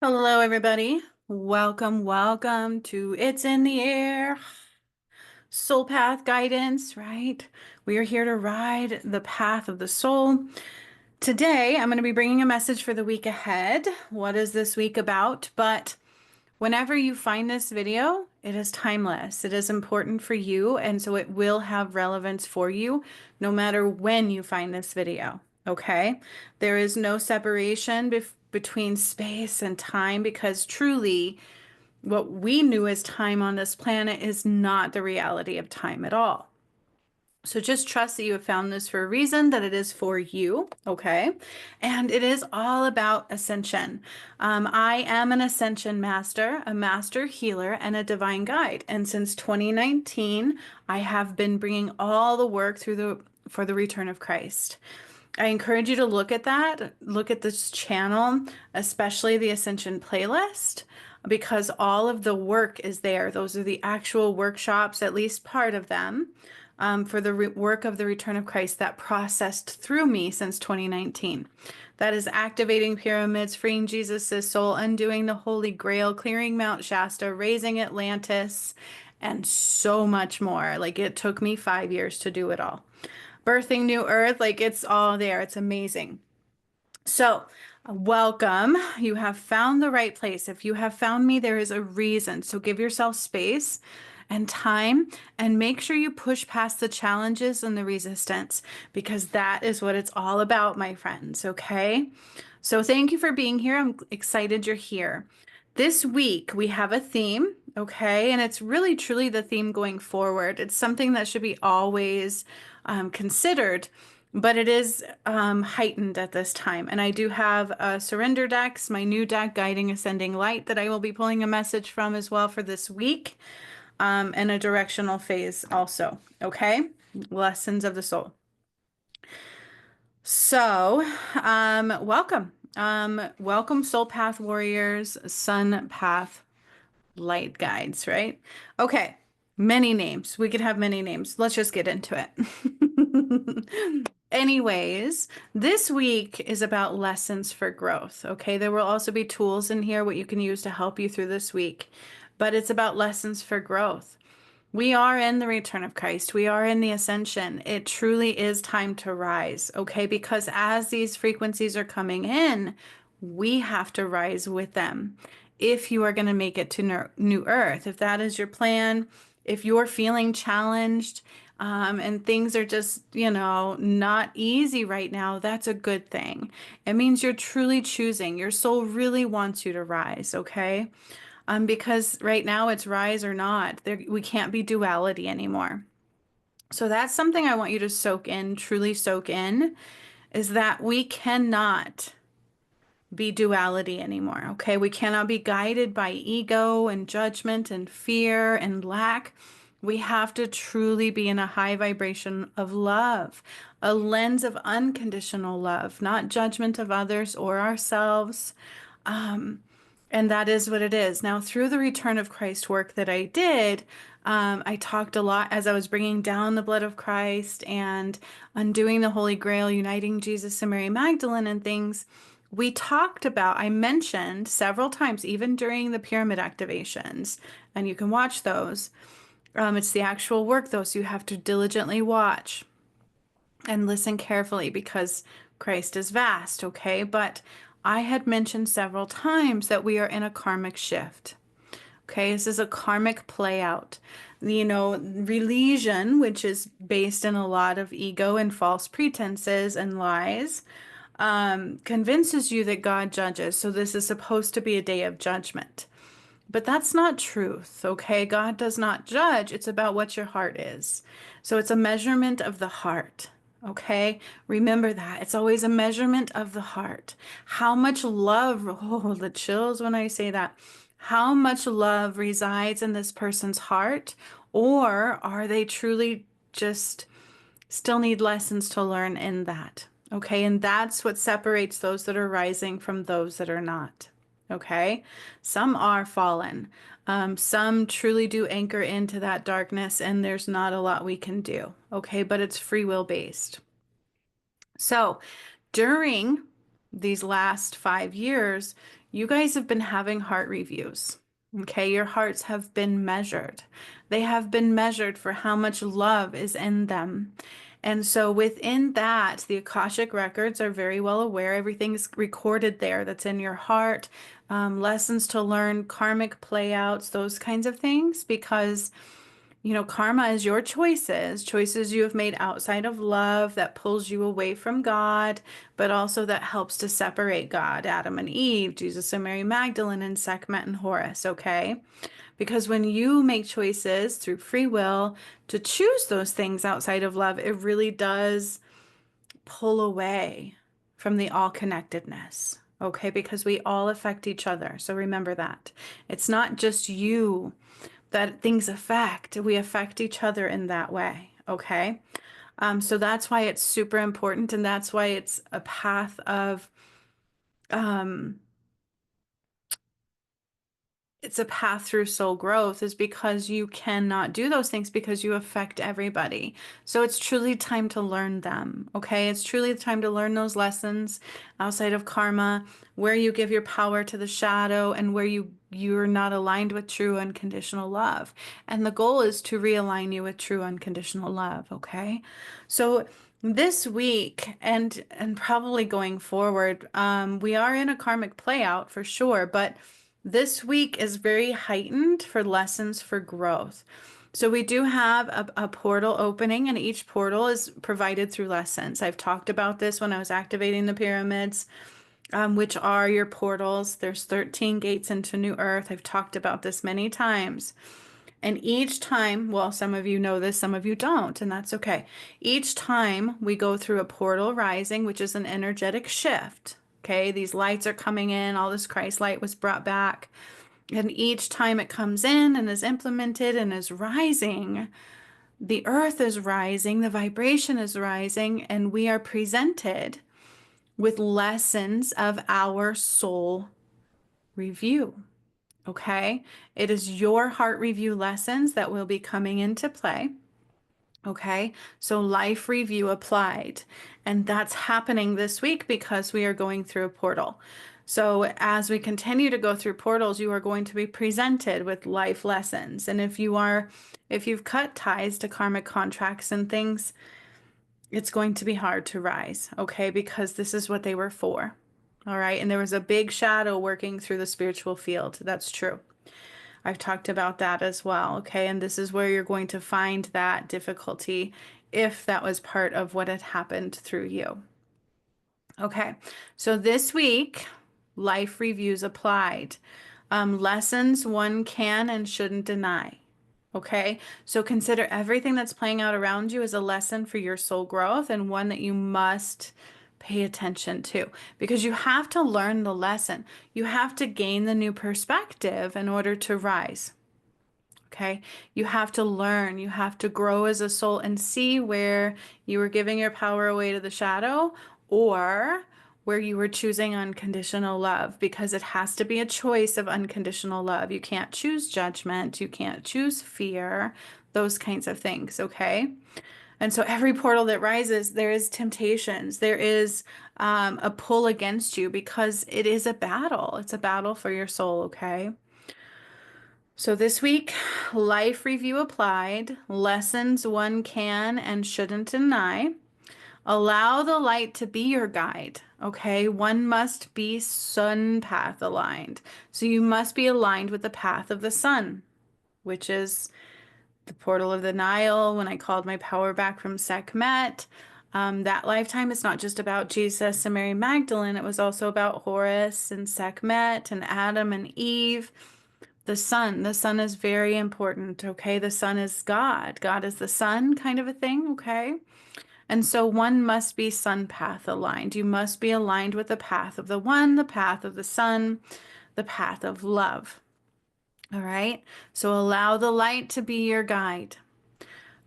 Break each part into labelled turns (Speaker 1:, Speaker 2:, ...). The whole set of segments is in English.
Speaker 1: Hello, everybody. Welcome to It's in the Air Soul Path Guidance, right? We are here to ride the path of the soul. Today, I'm going to be bringing a message for the week ahead. What is this week about? But whenever you find this video, it is timeless. It is important for you, and so it will have relevance for you no matter when you find this video. Okay? There is no separation between space and time because truly what we knew as time on this planet is not the reality of time at all. So just trust that you have found this for a reason, that it is for you, okay? And it is all about ascension. I am an ascension master, a master healer, and a divine guide. And since 2019, I have been bringing all the work for the return of Christ. I encourage you to look at that, look at this channel, especially the Ascension playlist, because all of the work is there. Those are the actual workshops, at least part of them, for the work of the return of Christ that processed through me since 2019. That is activating pyramids, freeing Jesus' soul, undoing the Holy Grail, clearing Mount Shasta, raising Atlantis, and so much more. Like it took me 5 years to do it all. Birthing New Earth, like it's all there. It's amazing. So, welcome. You have found the right place. If you have found me, there is a reason. So, give yourself space and time and make sure you push past the challenges and the resistance because that is what it's all about, my friends. Okay. So, thank you for being here. I'm excited you're here. This week we have a theme, okay, and it's really truly the theme going forward. It's something that should be always considered, but it is heightened at this time. And I do have surrender decks, my new deck, Guiding Ascending Light, that I will be pulling a message from as well for this week, and a directional phase also, okay? Lessons of the soul. So, welcome. Welcome, Soul Path Warriors, Sun Path Light Guides, right? Okay, many names. We could have many names. Let's just get into it. Anyways, this week is about lessons for growth, okay? There will also be tools in here, what you can use to help you through this week, but it's about lessons for growth. We are in the return of Christ. We are in the ascension. It truly is time to rise, okay? Because as these frequencies are coming in, we have to rise with them if you are going to make it to New Earth. If that is your plan, if you're feeling challenged, and things are just, not easy right now, that's a good thing. It means you're truly choosing. Your soul really wants you to rise, okay? Because right now it's rise or not. We can't be duality anymore. So that's something I want you to soak in, truly soak in, is that we cannot be duality anymore. Okay. We cannot be guided by ego and judgment and fear and lack. We have to truly be in a high vibration of love, a lens of unconditional love, not judgment of others or ourselves. And that is what it is. Now, through the return of Christ work that I did, I talked a lot as I was bringing down the blood of Christ and undoing the Holy Grail, uniting Jesus and Mary Magdalene and things. We talked about, I mentioned several times, even during the pyramid activations, and you can watch those. It's the actual work, though, so you have to diligently watch and listen carefully because Christ is vast, okay? But I had mentioned several times that we are in a karmic shift. Okay, this is a karmic play out. Religion, which is based in a lot of ego and false pretenses and lies, convinces you that God judges. So this is supposed to be a day of judgment. But that's not truth, okay? God does not judge. It's about what your heart is. So it's a measurement of the heart, okay? Remember that. It's always a measurement of the heart. How much love, oh, the chills when I say that. How much love resides in this person's heart? Or are they truly just still need lessons to learn in that? Okay, and that's what separates those that are rising from those that are not. Okay, some are fallen. Some truly do anchor into that darkness, and there's not a lot we can do. Okay, but it's free will based. So during these last 5 years, you guys have been having heart reviews. Okay, your hearts have been measured. They have been measured for how much love is in them. And so within that, the Akashic records are very well aware. Everything's recorded there that's in your heart, lessons to learn, karmic playouts, those kinds of things, because karma is your choices you have made outside of love that pulls you away from God, but also that helps to separate God, Adam and Eve, Jesus and Mary Magdalene, and Sekhmet and Horus, okay? Because when you make choices through free will to choose those things outside of love, it really does pull away from the all connectedness. Okay, because we all affect each other. So remember that. It's not just you that things affect. We affect each other in that way. Okay. So that's why it's super important. And that's why it's a path of, um, it's a path through soul growth is because you cannot do those things because you affect everybody. So it's truly time to learn them. Okay. It's truly time to learn those lessons outside of karma, where you give your power to the shadow and where you're not aligned with true unconditional love. And the goal is to realign you with true unconditional love. Okay. So this week and probably going forward, we are in a karmic playout for sure, but this week is very heightened for lessons for growth. So we do have a portal opening, and each portal is provided through lessons. I've talked about this when I was activating the pyramids, which are your portals. There's 13 gates into New Earth. I've talked about this many times. And each time, well, some of you know this, some of you don't, and that's okay. Each time we go through a portal rising, which is an energetic shift. Okay, these lights are coming in, all this Christ light was brought back. And each time it comes in and is implemented and is rising, the earth is rising, the vibration is rising, and we are presented with lessons of our soul review. Okay. It is your heart review lessons that will be coming into play. Okay. So life review applied. And that's happening this week because we are going through a portal. So as we continue to go through portals, you are going to be presented with life lessons. And if you've cut ties to karmic contracts and things, it's going to be hard to rise. Okay. Because this is what they were for. All right. And there was a big shadow working through the spiritual field. That's true. I've talked about that as well. Okay. And this is where you're going to find that difficulty if that was part of what had happened through you. Okay. So this week, life reviews applied. Lessons one can and shouldn't deny. Okay. So consider everything that's playing out around you as a lesson for your soul growth and one that you must pay attention to because you have to learn the lesson. You have to gain the new perspective in order to rise. Okay. You have to learn, you have to grow as a soul and see where you were giving your power away to the shadow or where you were choosing unconditional love because it has to be a choice of unconditional love. You can't choose judgment, you can't choose fear, those kinds of things. Okay. And so every portal that rises, there is temptations, there is a pull against you because it is a battle. It's a battle for your soul. Okay. So this week, life review applied, lessons one can and shouldn't deny. Allow the light to be your guide. Okay, one must be sun path aligned. So you must be aligned with the path of the sun, which is the portal of the Nile. When I called my power back from Sekhmet, that lifetime is not just about Jesus and Mary Magdalene. It was also about Horus and Sekhmet and Adam and Eve. The sun is very important, okay? The sun is God. God is the sun, kind of a thing, okay? And so one must be sun path aligned. You must be aligned with the path of the one, the path of the sun, the path of love. All right? So allow the light to be your guide.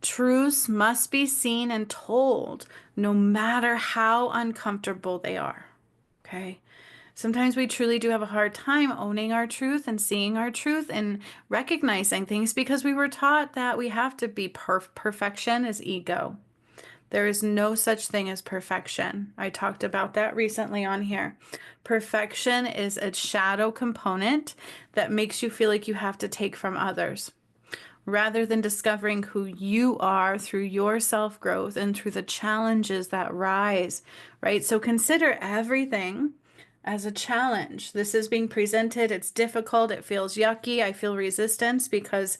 Speaker 1: Truths must be seen and told, no matter how uncomfortable they are. Okay? Sometimes we truly do have a hard time owning our truth and seeing our truth and recognizing things because we were taught that we have to be perfection is ego. There is no such thing as perfection. I talked about that recently on here. Perfection is a shadow component that makes you feel like you have to take from others rather than discovering who you are through your self growth and through the challenges that rise, right? So consider everything as a challenge. This is being presented, it's difficult, it feels yucky, I feel resistance because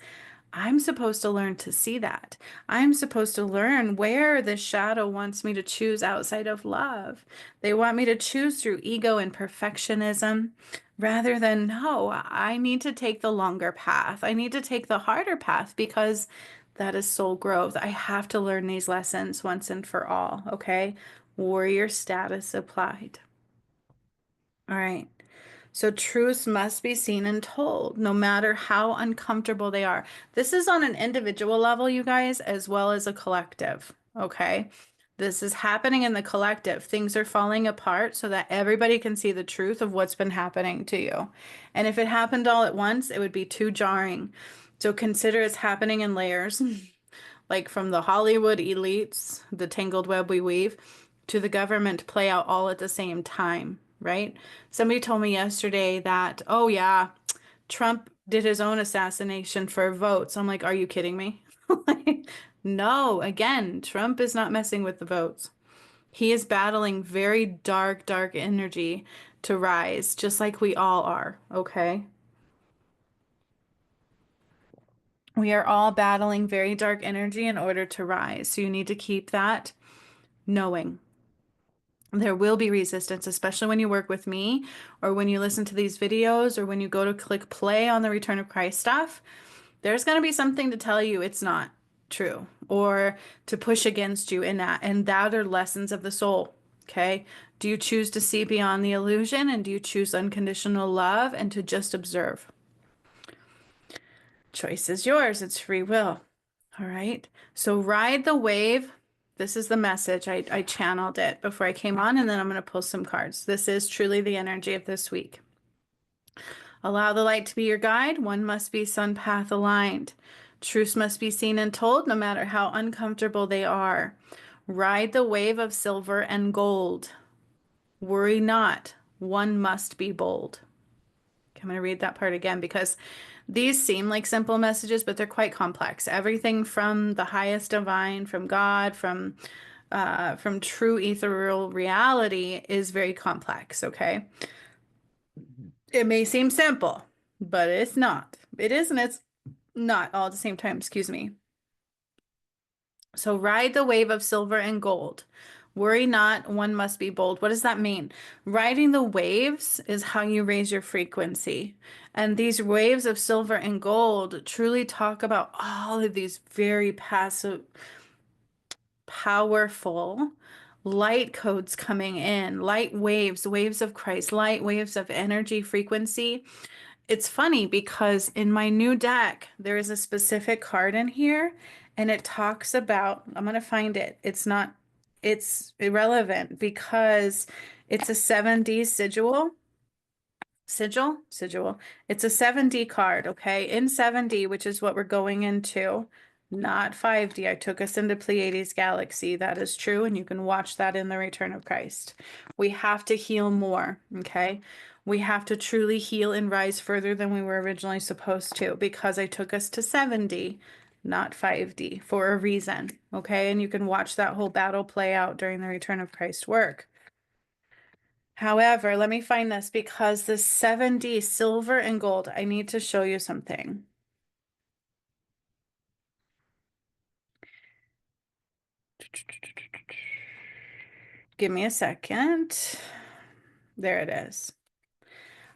Speaker 1: I'm supposed to learn to see that. I'm supposed to learn where the shadow wants me to choose outside of love. They want me to choose through ego and perfectionism rather than, no, I need to take the longer path. I need to take the harder path because that is soul growth. I have to learn these lessons once and for all, okay? Warrior status applied. All right. So truths must be seen and told, no matter how uncomfortable they are. This is on an individual level, you guys, as well as a collective. Okay. This is happening in the collective. Things are falling apart so that everybody can see the truth of what's been happening to you. And if it happened all at once, it would be too jarring. So consider it's happening in layers, like from the Hollywood elites, the tangled web we weave, to the government play out all at the same time, right? Somebody told me yesterday that, oh yeah, Trump did his own assassination for votes. I'm like, are you kidding me? Like, no, again, Trump is not messing with the votes. He is battling very dark, dark energy to rise, just like we all are, okay? We are all battling very dark energy in order to rise. So you need to keep that knowing. There will be resistance, especially when you work with me or when you listen to these videos or when you go to click play on the Return of Christ stuff. There's going to be something to tell you it's not true or to push against you in that. And that are lessons of the soul. Okay. Do you choose to see beyond the illusion and do you choose unconditional love and to just observe? Choice is yours. It's free will. All right. So ride the wave. This is the message. I channeled it before I came on, and then I'm going to pull some cards. This is truly the energy of this week. Allow the light to be your guide. One must be sun path aligned. Truths must be seen and told, no matter how uncomfortable they are. Ride the wave of silver and gold. Worry not. One must be bold. Okay, I'm going to read that part again because these seem like simple messages, but they're quite complex. Everything from the highest divine, from God, from true ethereal reality is very complex, okay? It may seem simple, but it's not. It is and it's not all at the same time, excuse me. So ride the wave of silver and gold. Worry not, one must be bold. What does that mean? Riding the waves is how you raise your frequency. And these waves of silver and gold truly talk about all of these very passive, powerful light codes coming in, light waves, waves of Christ, light waves of energy frequency. It's funny because in my new deck, there is a specific card in here and it talks about, I'm going to find it. It's irrelevant because it's a 7D sigil. It's a 7D card, okay? In 7D, which is what we're going into, not 5D. I took us into Pleiades Galaxy. That is true, and you can watch that in the Return of Christ. We have to heal more, okay? We have to truly heal and rise further than we were originally supposed to because I took us to 7D, not 5D, for a reason, okay? And you can watch that whole battle play out during the Return of Christ work. However, let me find this because the 7D silver and gold, I need to show you something. Give me a second. There it is.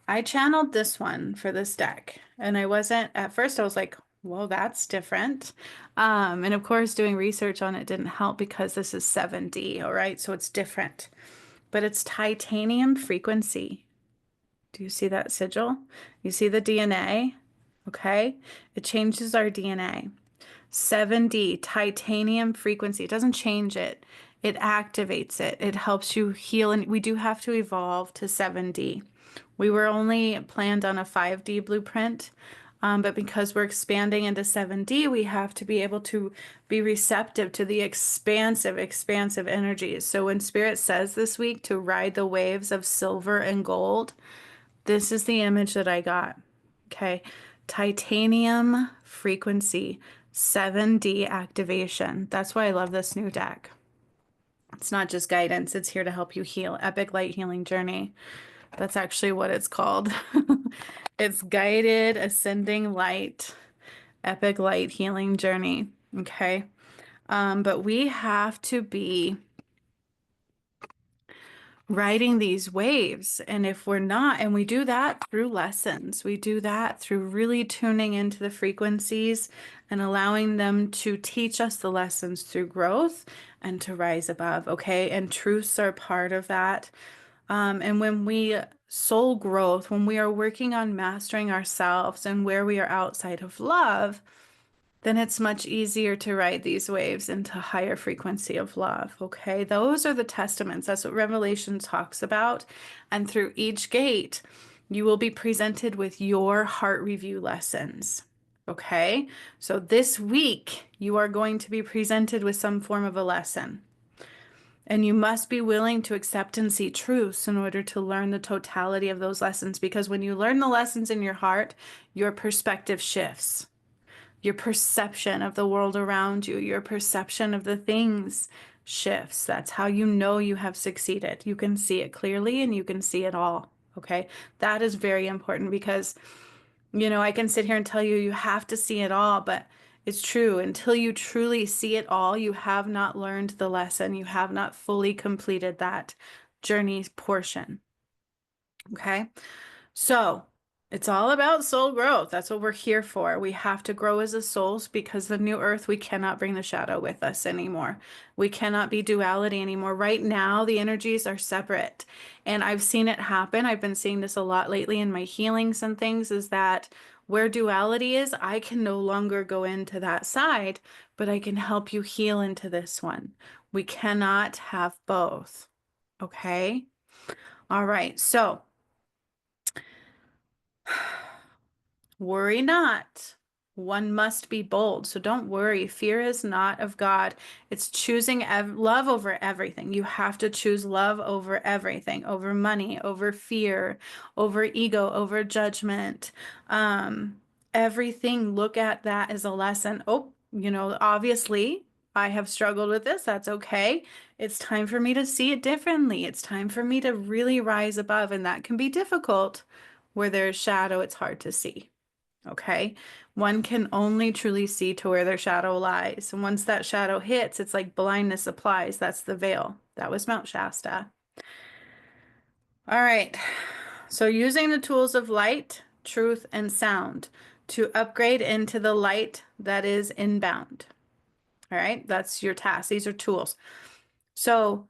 Speaker 1: I channeled this one for this deck, and I wasn't, at first I was like, well, that's different. And of course, doing research on it didn't help because this is 7D, all right? So it's different, but it's titanium frequency. Do you see that sigil? You see the DNA? Okay. It changes our DNA. 7D, titanium frequency. It doesn't change it. It activates it. It helps you heal. And we do have to evolve to 7D. We were only planned on a 5D blueprint. But because we're expanding into 7D, we have to be able to be receptive to the expansive energies. So when Spirit says this week to ride the waves of silver and gold, this is the image that I got. Okay. Titanium frequency, 7D activation. That's why I love this new deck. It's not just guidance, it's here to help you heal. Epic Light Healing Journey. That's actually what it's called. It's Guided Ascending Light, Epic Light Healing Journey. Okay. But we have to be riding these waves. And if we're not, and we do that through lessons, we do that through really tuning into the frequencies and allowing them to teach us the lessons through growth and to rise above. Okay. And truths are part of that. And when we soul growth, when we are working on mastering ourselves and where we are outside of love, then it's much easier to ride these waves into higher frequency of love. Okay, those are the testaments. That's what Revelation talks about. And through each gate, you will be presented with your heart review lessons. Okay, so this week, you are going to be presented with some form of a lesson. And you must be willing to accept and see truths in order to learn the totality of those lessons. Because when you learn the lessons in your heart, your perspective shifts. Your perception of the world around you, your perception of the things shifts. That's how you know you have succeeded. You can see it clearly and you can see it all. Okay. That is very important because, I can sit here and tell you you have to see it all, but it's true. Until you truly see it all, you have not learned the lesson. You have not fully completed that journey portion. Okay. So it's all about soul growth. That's what we're here for. We have to grow as a souls because the new earth, we cannot bring the shadow with us anymore. We cannot be duality anymore. Right now, the energies are separate. And I've seen it happen. I've been seeing this a lot lately in my healings and things, is that where duality is, I can no longer go into that side, but I can help you heal into this one. We cannot have both. Okay? All right. So worry not. One must be bold. So don't worry. Fear is not of God. It's choosing love over everything. You have to choose love over everything, over money, over fear, over ego, over judgment. Everything, look at that as a lesson. Oh, obviously, I have struggled with this. That's okay. It's time for me to see it differently. It's time for me to really rise above, and that can be difficult. Where there's shadow, it's hard to see. Okay. One can only truly see to where their shadow lies. And once that shadow hits, it's like blindness applies. That's the veil. That was Mount Shasta. All right. So using the tools of light, truth, and sound to upgrade into the light that is inbound. All right. That's your task. These are tools. So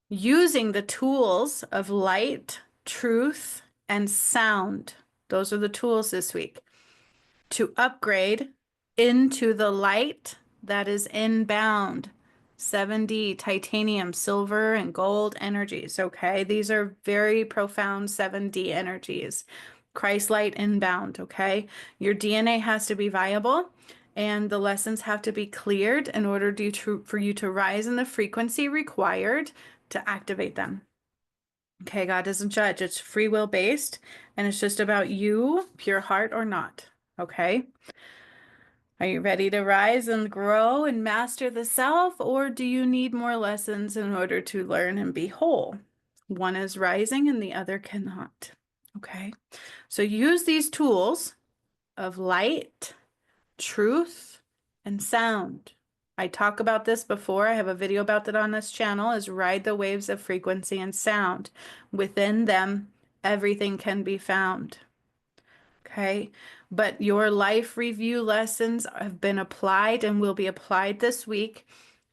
Speaker 1: using the tools of light, truth, and sound. Those are the tools this week to upgrade into the light that is inbound. 7D, titanium, silver, and gold energies. Okay, these are very profound 7D energies. Christ light inbound. Okay, your DNA has to be viable and the lessons have to be cleared in order for you to rise in the frequency required to activate them. Okay, God doesn't judge. It's free will based, and it's just about you, pure heart or not. Okay. Are you ready to rise and grow and master the self, or do you need more lessons in order to learn and be whole? One is rising and the other cannot. Okay. So use these tools of light, truth, and sound. I talk about this before. I have a video about that on this channel, is ride the waves of frequency and sound. Within them, everything can be found. Okay, but your life review lessons have been applied and will be applied this week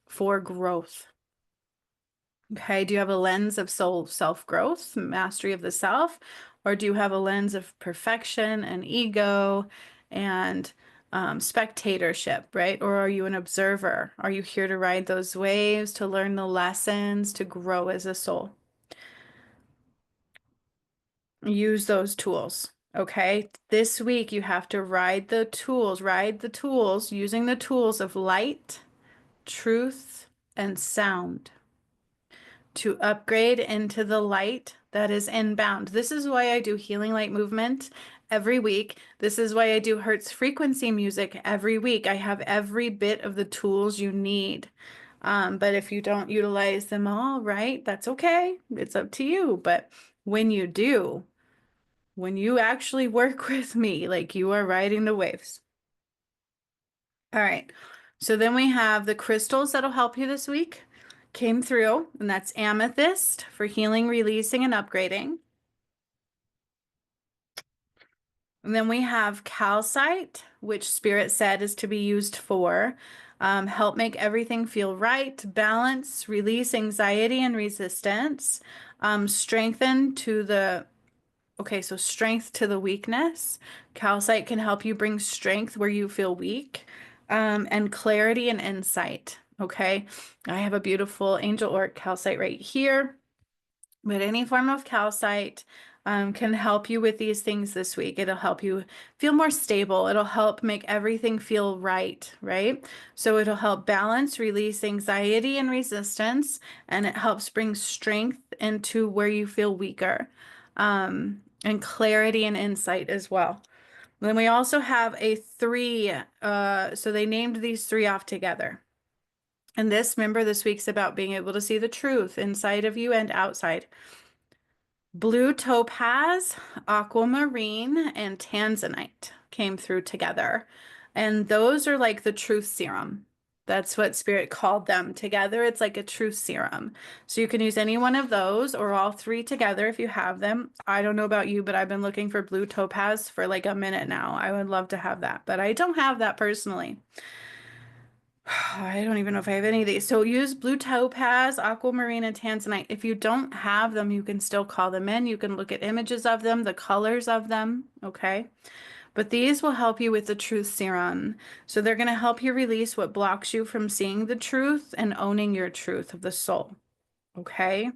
Speaker 1: for growth. Okay, do you have a lens of soul self-growth, mastery of the self, or do you have a lens of perfection and ego and spectatorship, right? Or are you an observer? Are you here to ride those waves, to learn the lessons, to grow as a soul? Use those tools. Okay, this week you have to ride the tools using the tools of light, truth, and sound to upgrade into the light that is inbound. This is why I do healing light movement every week. This is why I do Hertz frequency music every week. I have every bit of the tools you need. But if you don't utilize them all, right, that's okay. It's up to you. But when you do, when you actually work with me, like you are riding the waves. All right. So then we have the crystals that'll help you this week came through, and that's amethyst for healing, releasing, and upgrading. And then we have calcite, which Spirit said is to be used for help make everything feel right, balance, release anxiety and resistance, strengthen to the okay, so strength to the weakness. Calcite can help you bring strength where you feel weak, and clarity and insight. Okay, I have a beautiful angel orc calcite right here. But any form of calcite can help you with these things this week. It'll help you feel more stable. It'll help make everything feel right, right? So it'll help balance, release anxiety and resistance, and it helps bring strength into where you feel weaker, and clarity and insight as well. Then we also have a three. So they named these three off together. And remember, this week's about being able to see the truth inside of you and outside. Blue topaz, aquamarine, and tanzanite came through together. And those are like the truth serum. That's what Spirit called them together. It's like a truth serum. So you can use any one of those or all three together if you have them. I don't know about you, but I've been looking for blue topaz for like a minute now. I would love to have that, but I don't have that personally. I don't even know if I have any of these. So use blue topaz, aquamarine, and tanzanite. If you don't have them, you can still call them in. You can look at images of them, the colors of them, okay? But these will help you with the truth serum. So they're going to help you release what blocks you from seeing the truth and owning your truth of the soul, okay?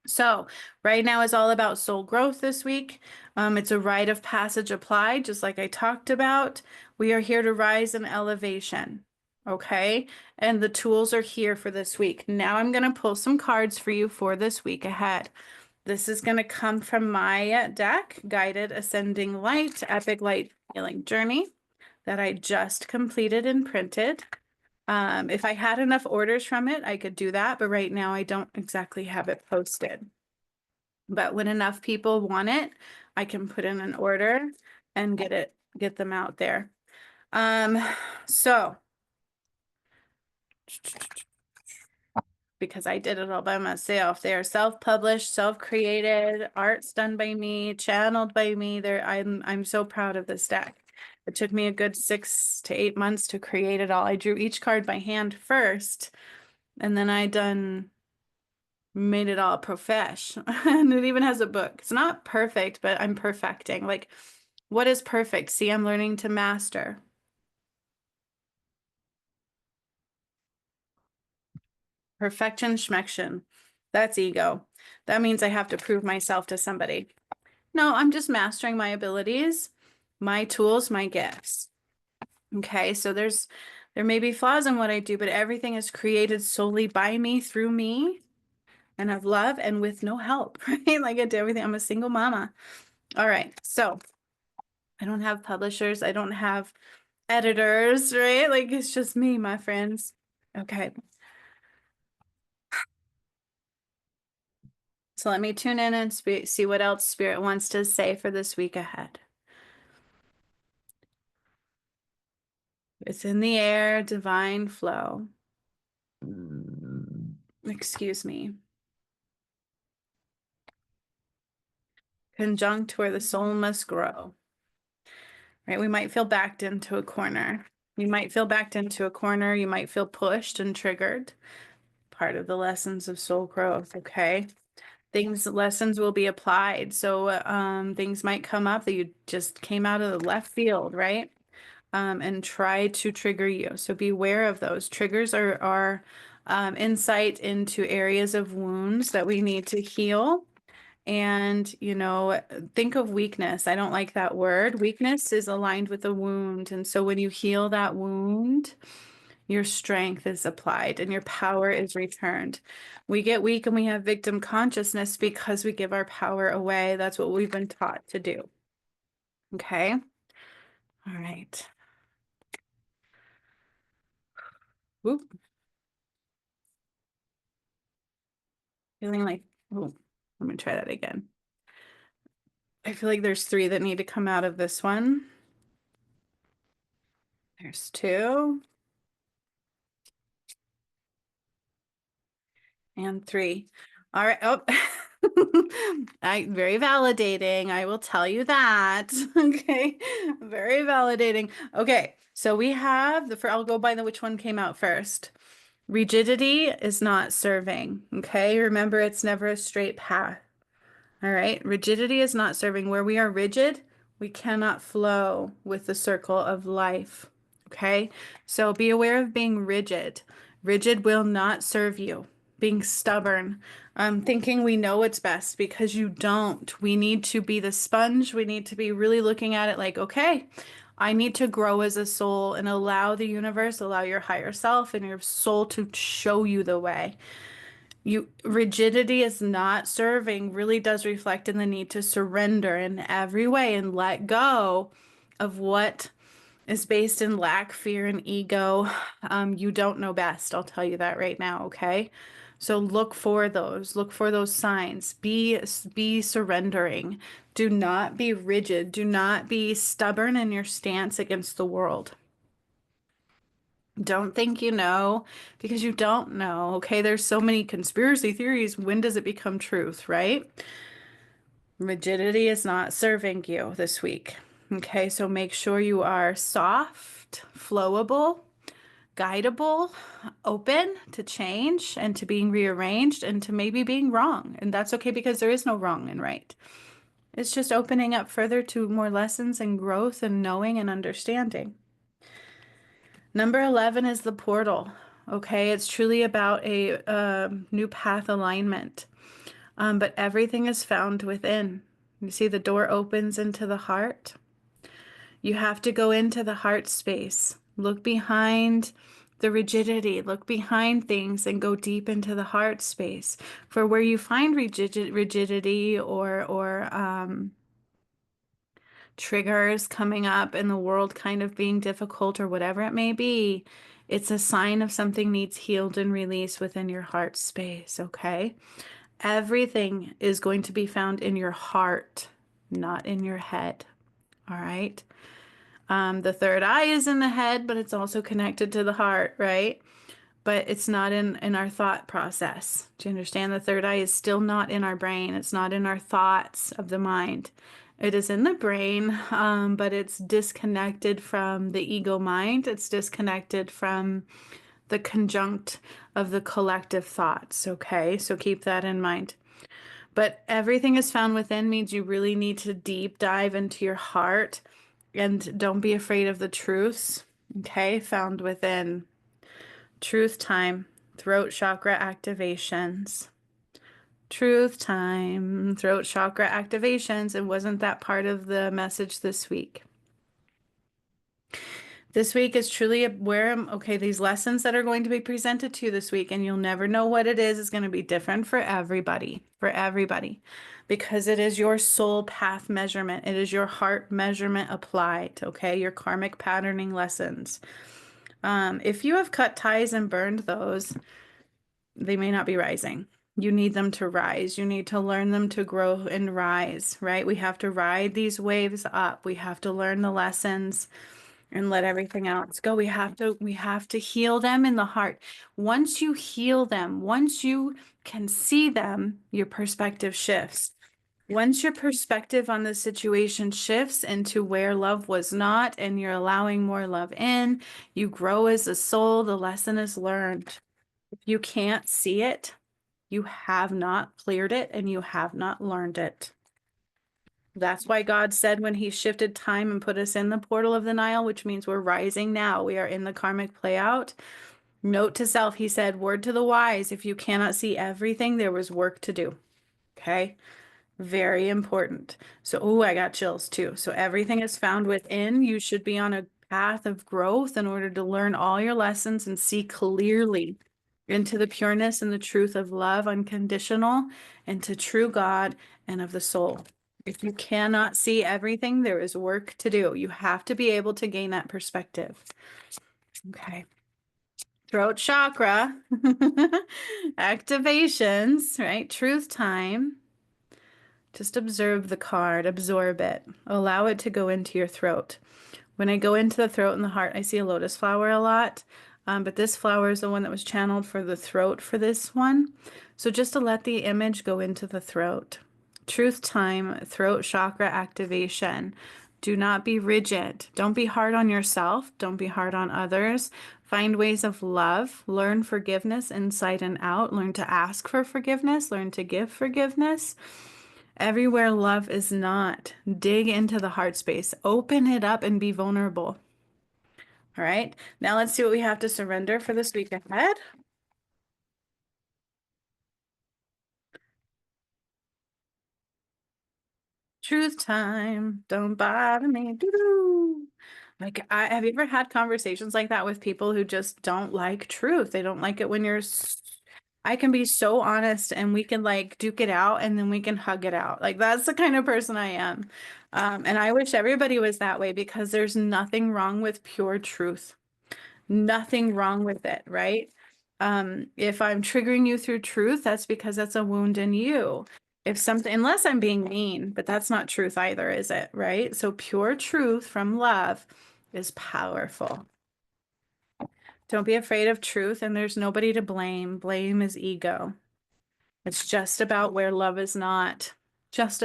Speaker 1: So right now is all about soul growth this week. It's a rite of passage applied, just like I talked about. We are here to rise in elevation. Okay. And the tools are here for this week. Now I'm going to pull some cards for you for this week ahead. This is going to come from my deck, Guided Ascending Light, Epic Light Healing Journey, that I just completed and printed. If I had enough orders from it, I could do that, but right now I don't exactly have it posted. But when enough people want it, I can put in an order and get them out there. So because I did it all by myself. They are self-published, self-created, art's done by me, channeled by me. I'm so proud of this deck. It took me a good 6 to 8 months to create it all. I drew each card by hand first, and then made it all profesh. And it even has a book. It's not perfect, but I'm perfecting. Like, what is perfect? See, I'm learning to master. Perfection schmection. That's ego. That means I have to prove myself to somebody. No, I'm just mastering my abilities, my tools, my gifts. Okay, so there may be flaws in what I do, but everything is created solely by me, through me, and of love and with no help, right? Like I do everything. I'm a single mama. All right, so I don't have publishers, I don't have editors, right? Like it's just me, my friends. Okay. So let me tune in and see what else Spirit wants to say for this week ahead. It's in the air, divine flow. Excuse me. Conjunct where the soul must grow. Right? We might feel backed into a corner. You might feel backed into a corner. You might feel pushed and triggered. Part of the lessons of soul growth, okay? Lessons will be applied. So things might come up that you just came out of the left field, right? And try to trigger you. So beware of those. Triggers are insight into areas of wounds that we need to heal And, think of weakness. I don't like that word. Weakness is aligned with a wound. And so when you heal that wound, your strength is applied and your power is returned. We get weak and we have victim consciousness because we give our power away. That's what we've been taught to do. Okay. All right. Whoop. Feeling like, oh, let me try that again. I feel like there's three that need to come out of this one. There's two and three. All right. Oh, very validating. I will tell you that. Okay. Very validating. Okay. So we have I'll go by the which one came out first. Rigidity is not serving. Okay. Remember, it's never a straight path. All right. Rigidity is not serving. Where we are rigid, we cannot flow with the circle of life. Okay. So be aware of being rigid. Rigid will not serve you. Being stubborn, thinking we know what's best because you don't. We need to be the sponge. We need to be really looking at it like, okay, I need to grow as a soul and allow the universe, allow your higher self and your soul to show you the way. Rigidity is not serving really does reflect in the need to surrender in every way and let go of what is based in lack, fear, and ego. You don't know best. I'll tell you that right now, okay? So look for those signs. Be surrendering. Do not be rigid. Do not be stubborn in your stance against the world. Don't think you know because you don't know. Okay, there's so many conspiracy theories. When does it become truth, right? Rigidity is not serving you this week. Okay, so make sure you are soft, flowable, guidable, open to change and to being rearranged and to maybe being wrong. And that's okay because there is no wrong and right. It's just opening up further to more lessons and growth and knowing and understanding. Number 11 is the portal. Okay, it's truly about a new path alignment. But everything is found within. You see, the door opens into the heart. You have to go into the heart space. Look behind the rigidity, look behind things and go deep into the heart space. For where you find rigidity or triggers coming up in the world kind of being difficult or whatever it may be, it's a sign of something needs healed and released within your heart space, okay? Everything is going to be found in your heart, not in your head, all right? The third eye is in the head, but it's also connected to the heart, right? But it's not in our thought process. Do you understand? The third eye is still not in our brain. It's not in our thoughts of the mind. It is in the brain, but it's disconnected from the ego mind. It's disconnected from the conjunct of the collective thoughts. Okay, so keep that in mind. But everything is found within means you really need to deep dive into your heart and don't be afraid of the truths. Okay, found within. Truth time, throat chakra activations. Truth time, throat chakra activations. And wasn't that part of the message this week? This week is truly okay, these lessons that are going to be presented to you this week, and you'll never know what it is going to be different for everybody, because it is your soul path measurement. It is your heart measurement applied, okay? Your karmic patterning lessons. If you have cut ties and burned those, they may not be rising. You need them to rise. You need to learn them to grow and rise, right? We have to ride these waves up. We have to learn the lessons and let everything else go. We have to heal them in the heart. Once you heal them, once you can see them, your perspective shifts. Once your perspective on the situation shifts into where love was not and you're allowing more love in, you grow as a soul, the lesson is learned. If you can't see it, you have not cleared it and you have not learned it. That's why God said when he shifted time and put us in the portal of the Nile, which means we're rising now, we are in the karmic play out. Note to self, he said, word to the wise, if you cannot see everything, there was work to do. Okay? Very important. So, oh, I got chills too. So, everything is found within. You should be on a path of growth in order to learn all your lessons and see clearly into the pureness and the truth of love, unconditional, and to true God and of the soul. If you cannot see everything, there is work to do. You have to be able to gain that perspective. Okay. Throat chakra activations, right? Truth time. Just observe the card, absorb it, allow it to go into your throat. When I go into the throat and the heart, I see a lotus flower a lot, but this flower is the one that was channeled for the throat for this one. So just to let the image go into the throat. Truth time, throat chakra activation. Do not be rigid. Don't be hard on yourself. Don't be hard on others. Find ways of love. Learn forgiveness inside and out. Learn to ask for forgiveness. Learn to give forgiveness. Everywhere love is not, dig into the heart space, open it up and be vulnerable. All right, now let's see what we have to surrender for this week ahead. Truth time, don't bother me. Doo-doo. Like, have you ever had conversations like that with people who just don't like truth? They don't like it when I can be so honest and we can like duke it out and then we can hug it out. Like, that's the kind of person I am. And I wish everybody was that way because there's nothing wrong with pure truth. Nothing wrong with it, right? If I'm triggering you through truth, that's because that's a wound in you. If something, unless I'm being mean, but that's not truth either, is it? Right? So pure truth from love is powerful. Don't be afraid of truth, and there's nobody to blame. Blame is ego. It's just about where love is not. Just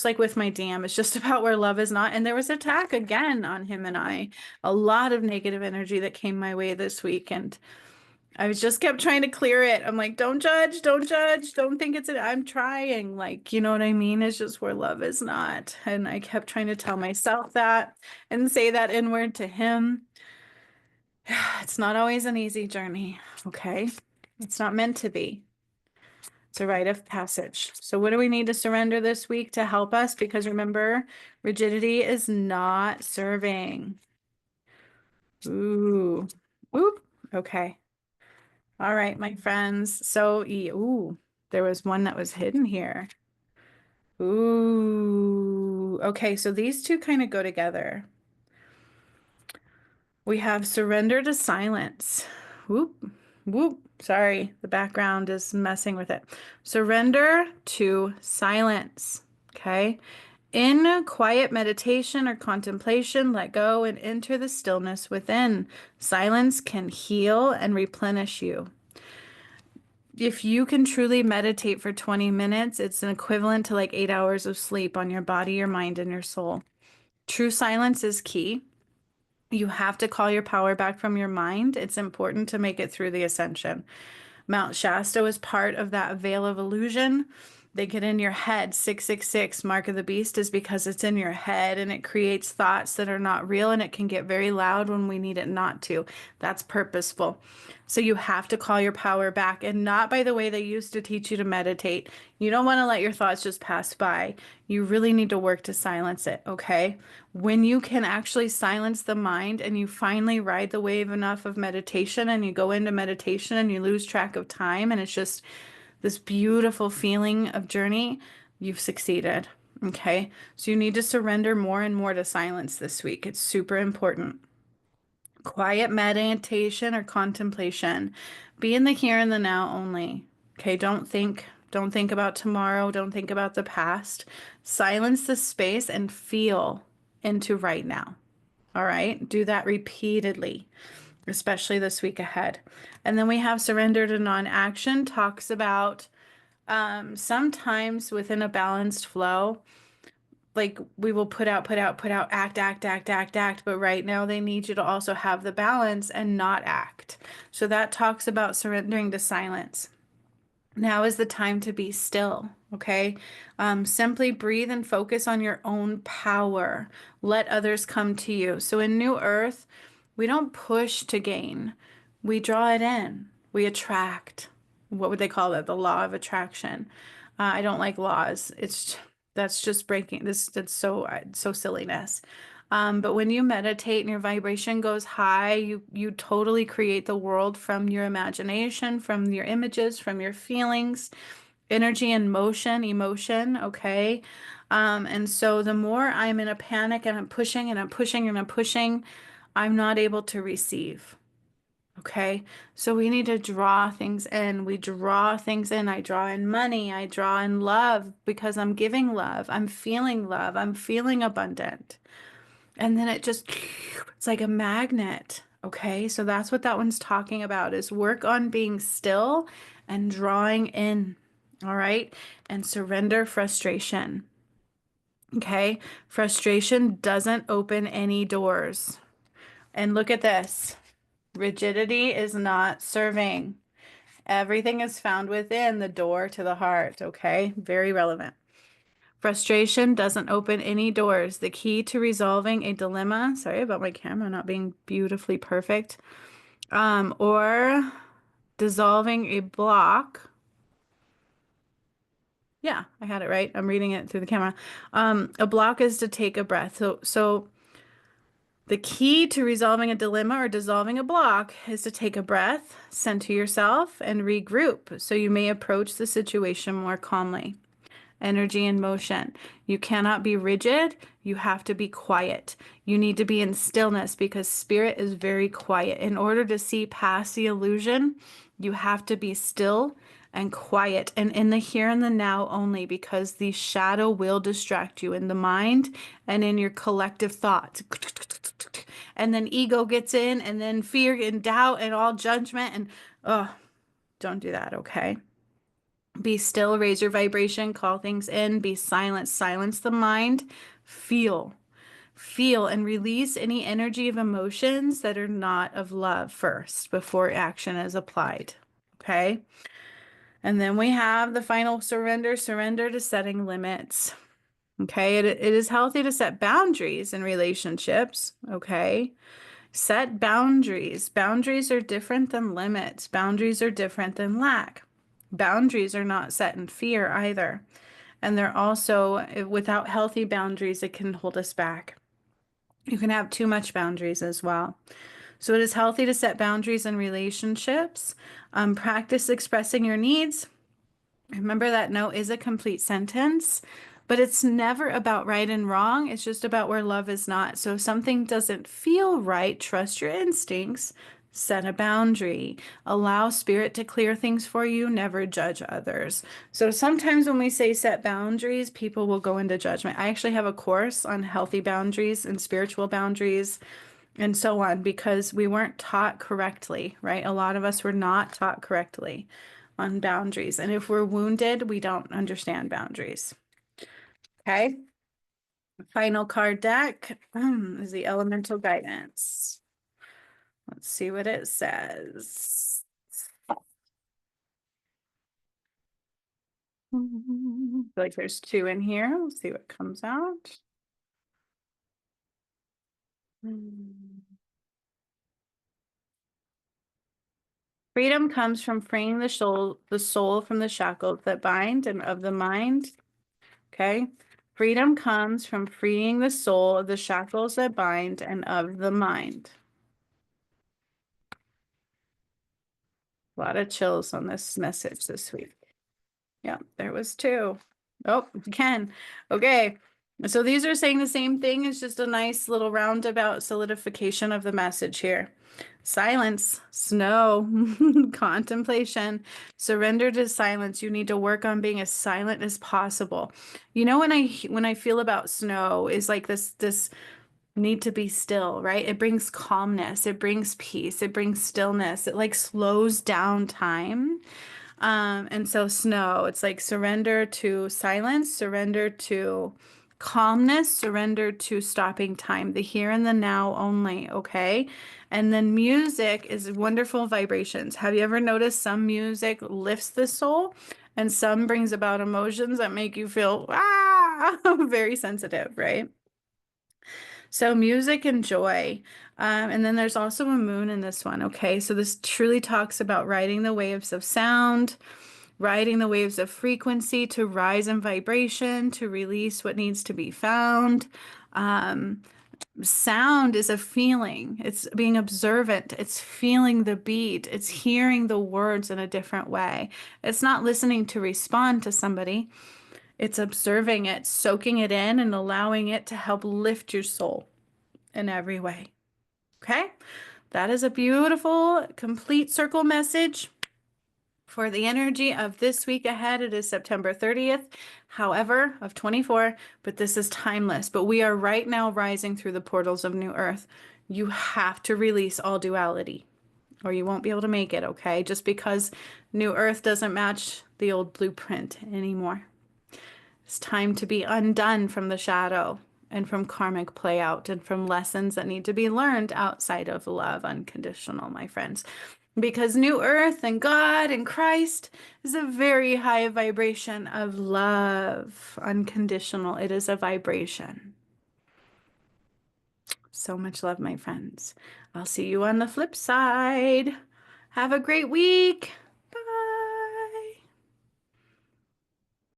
Speaker 1: like with my dam, it's just about where love is not. And there was attack again on him and I. A lot of negative energy that came my way this week, and I was just kept trying to clear it. I'm like, don't judge, don't judge, don't think it's it. I'm trying. Like, you know what I mean? It's just where love is not. And I kept trying to tell myself that and say that inward to him. It's not always an easy journey, okay? It's not meant to be. It's a rite of passage. So what do we need to surrender this week to help us? Because remember, rigidity is not serving. Ooh. Oop. Okay. All right, my friends. So, ooh, there was one that was hidden here. Ooh. Okay, so these two kind of go together. We have surrender to silence. Whoop, whoop. Sorry, the background is messing with it. Surrender to silence. Okay. In quiet meditation or contemplation, let go and enter the stillness within. Silence can heal and replenish you. If you can truly meditate for 20 minutes, it's an equivalent to like 8 hours of sleep on your body, your mind, and your soul. True silence is key. You have to call your power back from your mind. It's important to make it through the ascension. Mount Shasta was part of that veil of illusion. They get in your head. 666, Mark of the Beast, is because it's in your head and it creates thoughts that are not real and it can get very loud when we need it not to. That's purposeful. So you have to call your power back and not by the way they used to teach you to meditate. You don't want to let your thoughts just pass by. You really need to work to silence it, okay? When you can actually silence the mind and you finally ride the wave enough of meditation and you go into meditation and you lose track of time and it's just this beautiful feeling of journey, you've succeeded. Okay. So you need to surrender more and more to silence this week. It's super important. Quiet meditation or contemplation. Be in the here and the now only. Okay. Don't think about tomorrow. Don't think about the past. Silence the space and feel into right now. All right. Do that repeatedly, especially this week ahead. And then we have surrender to non-action, talks about sometimes within a balanced flow, like we will put out, act. But right now they need you to also have the balance and not act. So that talks about surrendering to silence. Now is the time to be still, okay? Simply breathe and focus on your own power. Let others come to you. So in New Earth, we don't push to gain. We draw it in. We attract. What would they call that? The law of attraction. I don't like laws. That's just breaking this. That's so silliness. But when you meditate and your vibration goes high, you totally create the world from your imagination, from your images, from your feelings, energy and motion, emotion, okay? And so the more I'm in a panic and I'm pushing and I'm pushing and I'm pushing, I'm not able to receive. Okay, so we need to draw things in. We draw things in. I draw in money. I draw in love because I'm giving love. I'm feeling love. I'm feeling abundant. And then it just, it's like a magnet. Okay, so that's what that one's talking about is work on being still and drawing in. All right, and surrender frustration. Okay, frustration doesn't open any doors. And look at this. Rigidity is not serving. Everything is found within the door to the heart, okay? Very relevant. Frustration doesn't open any doors. The key to resolving a dilemma, sorry about my camera not being beautifully perfect, or dissolving a block. Yeah, I had it right. I'm reading it through the camera. A block is to take a breath. So the key to resolving a dilemma or dissolving a block is to take a breath, center yourself, and regroup so you may approach the situation more calmly. Energy and motion. You cannot be rigid. You have to be quiet. You need to be in stillness because spirit is very quiet. In order to see past the illusion, you have to be still and quiet and in the here and the now only because the shadow will distract you in the mind and in your collective thoughts. And then ego gets in and then fear and doubt and all judgment and oh, don't do that, okay? Be still, raise your vibration, call things in, be silent, silence the mind, feel, feel, and release any energy of emotions that are not of love first before action is applied. Okay. And then we have the final surrender, surrender to setting limits. Okay. It is healthy to set boundaries in relationships. Okay. Set boundaries. Boundaries are different than limits. Boundaries are different than lack. Boundaries are not set in fear either. And they're also, without healthy boundaries, it can hold us back. You can have too much boundaries as well. So it is healthy to set boundaries in relationships. Practice expressing your needs. Remember that no is a complete sentence, but it's never about right and wrong. It's just about where love is not. So if something doesn't feel right, trust your instincts, set a boundary, allow spirit to clear things for you, never judge others. So sometimes when we say set boundaries, people will go into judgment. I actually have a course on healthy boundaries and spiritual boundaries and so on because we weren't taught correctly, right? A lot of us were not taught correctly on boundaries. And if we're wounded, we don't understand boundaries. Okay. Final card deck is the elemental guidance. Let's see what it says. I feel like there's two in here. Let's see what comes out. Freedom comes from freeing the soul from the shackles that bind and of the mind. Okay. Freedom comes from freeing the soul of the shackles that bind and of the mind. A lot of chills on this message this week. Yeah, there was two. Oh, again. Okay. So these are saying the same thing. It's just a nice little roundabout solidification of the message here. Silence, snow, contemplation, surrender to silence. You need to work on being as silent as possible. You know, when I feel about snow is like this need to be still, right? It brings calmness, it brings peace, it brings stillness. It like slows down time. And so snow, it's like surrender to silence, surrender to calmness, surrender to stopping time, the here and the now only, okay? And then music is wonderful vibrations. Have you ever noticed some music lifts the soul and some brings about emotions that make you feel very sensitive, right? So music and joy. And then there's also a moon in this one, okay? So this truly talks about riding the waves of sound, riding the waves of frequency to rise in vibration, to release what needs to be found. Um, Sound is a feeling. It's being observant. It's feeling the beat. It's hearing the words in a different way. It's not listening to respond to somebody. It's observing it, soaking it in, and allowing it to help lift your soul in every way. Okay? That is a beautiful, complete circle message for the energy of this week ahead. It is September 30th, however, of 24, but this is timeless. But we are right now rising through the portals of New Earth. You have to release all duality, or you won't be able to make it, okay? Just because New Earth doesn't match the old blueprint anymore. It's time to be undone from the shadow and from karmic play out and from lessons that need to be learned outside of love unconditional, my friends. Because New Earth and God and Christ is a very high vibration of love, unconditional. It is a vibration. So much love, my friends. I'll see you on the flip side. Have a great week.